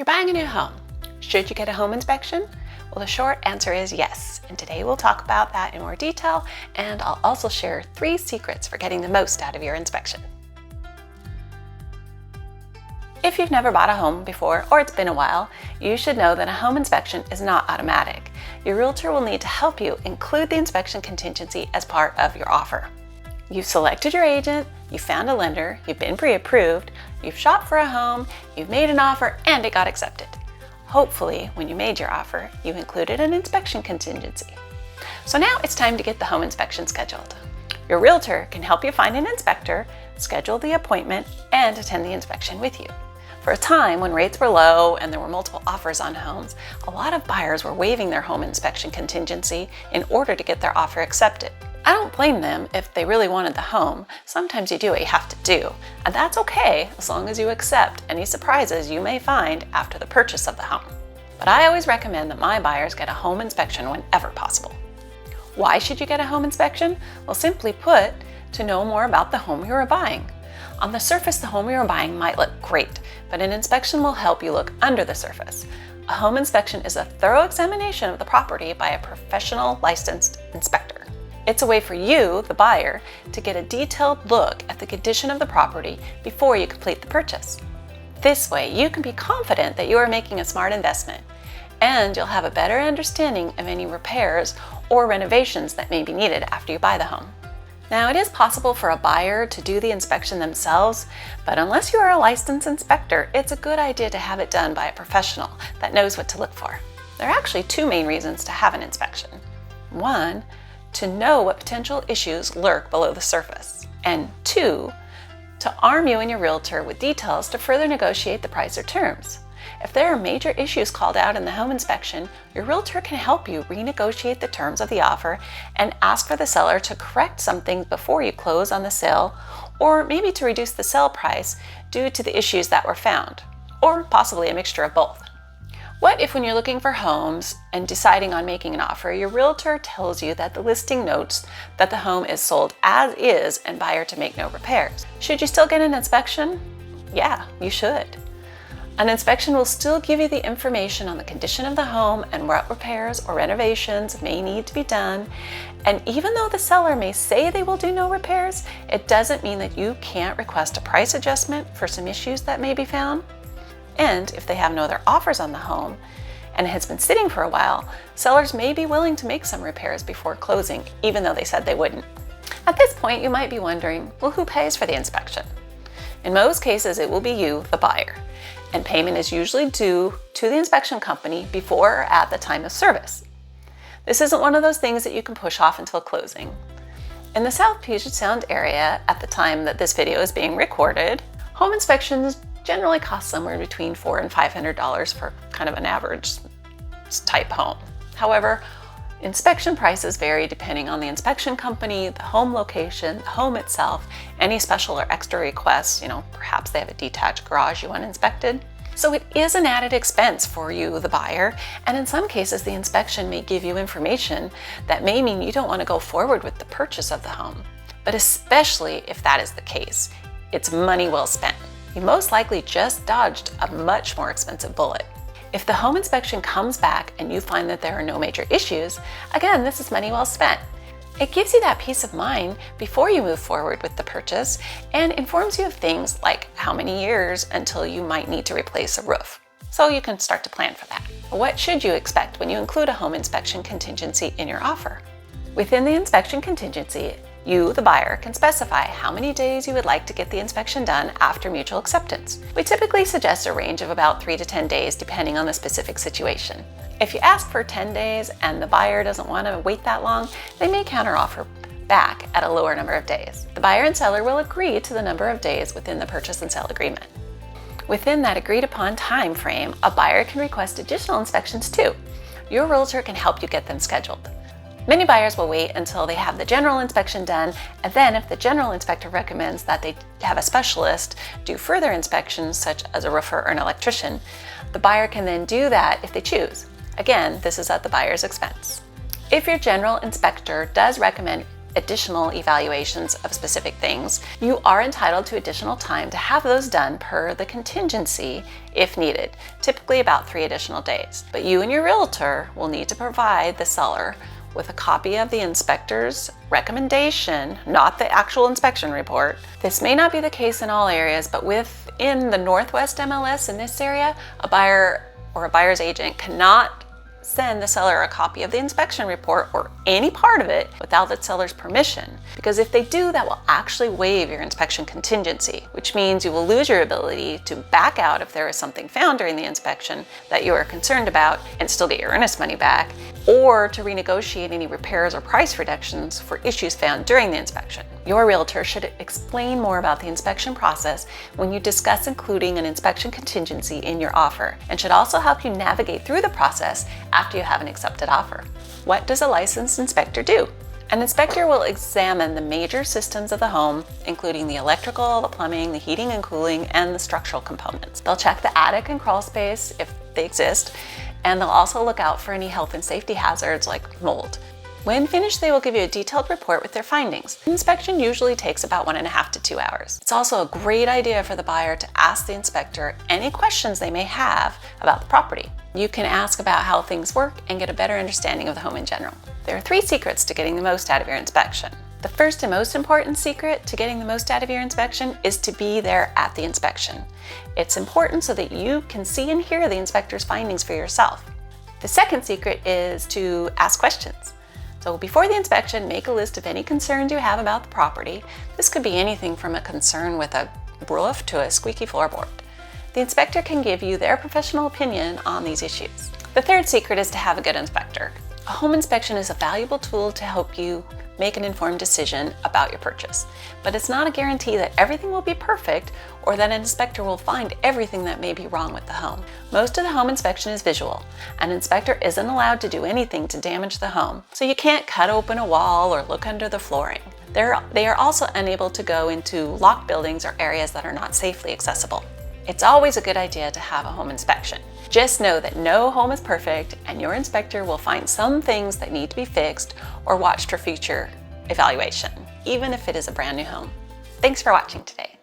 You're buying a new home. Should you get a home inspection? Well, the short answer is yes, and today we'll talk about that in more detail, and I'll also share 3 secrets for getting the most out of your inspection. If you've never bought a home before, or it's been a while, you should know that a home inspection is not automatic. Your realtor will need to help you include the inspection contingency as part of your offer. You've selected your agent, you've found a lender, you've been pre-approved, you've shopped for a home, you've made an offer, and it got accepted. Hopefully, when you made your offer, you included an inspection contingency. So now it's time to get the home inspection scheduled. Your realtor can help you find an inspector, schedule the appointment, and attend the inspection with you. For a time when rates were low and there were multiple offers on homes, a lot of buyers were waiving their home inspection contingency in order to get their offer accepted. I don't blame them if they really wanted the home. Sometimes you do what you have to do, and that's okay as long as you accept any surprises you may find after the purchase of the home. But I always recommend that my buyers get a home inspection whenever possible. Why should you get a home inspection? Well, simply put, to know more about the home you are buying. On the surface, the home you are buying might look great, but an inspection will help you look under the surface. A home inspection is a thorough examination of the property by a professional licensed inspector. It's a way for you, the buyer, to get a detailed look at the condition of the property before you complete the purchase. This way, you can be confident that you are making a smart investment, and you'll have a better understanding of any repairs or renovations that may be needed after you buy the home. Now, it is possible for a buyer to do the inspection themselves, but unless you are a licensed inspector, it's a good idea to have it done by a professional that knows what to look for. There are actually 2 main reasons to have an inspection. 1, to know what potential issues lurk below the surface, and 2, to arm you and your realtor with details to further negotiate the price or terms. If there are major issues called out in the home inspection, your realtor can help you renegotiate the terms of the offer and ask for the seller to correct something before you close on the sale, or maybe to reduce the sale price due to the issues that were found, or possibly a mixture of both. What if when you're looking for homes and deciding on making an offer, your realtor tells you that the listing notes that the home is sold as is and buyer to make no repairs? Should you still get an inspection? Yeah, you should. An inspection will still give you the information on the condition of the home and what repairs or renovations may need to be done. And even though the seller may say they will do no repairs, it doesn't mean that you can't request a price adjustment for some issues that may be found. And if they have no other offers on the home and it has been sitting for a while, sellers may be willing to make some repairs before closing, even though they said they wouldn't. At this point, you might be wondering, well, who pays for the inspection? In most cases, it will be you, the buyer, and payment is usually due to the inspection company before or at the time of service. This isn't one of those things that you can push off until closing. In the South Puget Sound area, at the time that this video is being recorded, home inspections generally cost somewhere between $400 and $500 for kind of an average type home. However, inspection prices vary depending on the inspection company, the home location, the home itself, any special or extra requests, perhaps they have a detached garage you want inspected. So it is an added expense for you, the buyer, and in some cases the inspection may give you information that may mean you don't want to go forward with the purchase of the home. But especially if that is the case, it's money well spent. You most likely just dodged a much more expensive bullet. If the home inspection comes back and you find that there are no major issues, again, this is money well spent. It gives you that peace of mind before you move forward with the purchase and informs you of things like how many years until you might need to replace a roof. So you can start to plan for that. What should you expect when you include a home inspection contingency in your offer? Within the inspection contingency, you, the buyer, can specify how many days you would like to get the inspection done after mutual acceptance. We typically suggest a range of about 3 to 10 days depending on the specific situation. If you ask for 10 days and the buyer doesn't want to wait that long, they may counteroffer back at a lower number of days. The buyer and seller will agree to the number of days within the purchase and sale agreement. Within that agreed upon time frame, a buyer can request additional inspections too. Your realtor can help you get them scheduled. Many buyers will wait until they have the general inspection done, and then if the general inspector recommends that they have a specialist do further inspections, such as a roofer or an electrician, the buyer can then do that if they choose. Again, this is at the buyer's expense. If your general inspector does recommend additional evaluations of specific things, you are entitled to additional time to have those done per the contingency if needed, typically about 3 additional days. But you and your realtor will need to provide the seller with a copy of the inspector's recommendation, not the actual inspection report. This may not be the case in all areas, but within the Northwest MLS in this area, a buyer or a buyer's agent cannot send the seller a copy of the inspection report or any part of it without the seller's permission, because if they do, that will actually waive your inspection contingency, which means you will lose your ability to back out if there is something found during the inspection that you are concerned about and still get your earnest money back, or to renegotiate any repairs or price reductions for issues found during the inspection. Your realtor should explain more about the inspection process when you discuss including an inspection contingency in your offer, and should also help you navigate through the process after you have an accepted offer. What does a licensed inspector do? An inspector will examine the major systems of the home, including the electrical, the plumbing, the heating and cooling, and the structural components. They'll check the attic and crawl space if they exist, and they'll also look out for any health and safety hazards like mold. When finished, they will give you a detailed report with their findings. The inspection usually takes about 1.5 to 2 hours. It's also a great idea for the buyer to ask the inspector any questions they may have about the property. You can ask about how things work and get a better understanding of the home in general. There are 3 secrets to getting the most out of your inspection. The first and most important secret to getting the most out of your inspection is to be there at the inspection. It's important so that you can see and hear the inspector's findings for yourself. The second secret is to ask questions. So before the inspection, make a list of any concerns you have about the property. This could be anything from a concern with a roof to a squeaky floorboard. The inspector can give you their professional opinion on these issues. The third secret is to have a good inspector. A home inspection is a valuable tool to help you make an informed decision about your purchase, but it's not a guarantee that everything will be perfect or that an inspector will find everything that may be wrong with the home. Most of the home inspection is visual. An inspector isn't allowed to do anything to damage the home, so you can't cut open a wall or look under the flooring. They are also unable to go into locked buildings or areas that are not safely accessible. It's always a good idea to have a home inspection. Just know that no home is perfect, and your inspector will find some things that need to be fixed or watched for future evaluation, even if it is a brand new home. Thanks for watching today.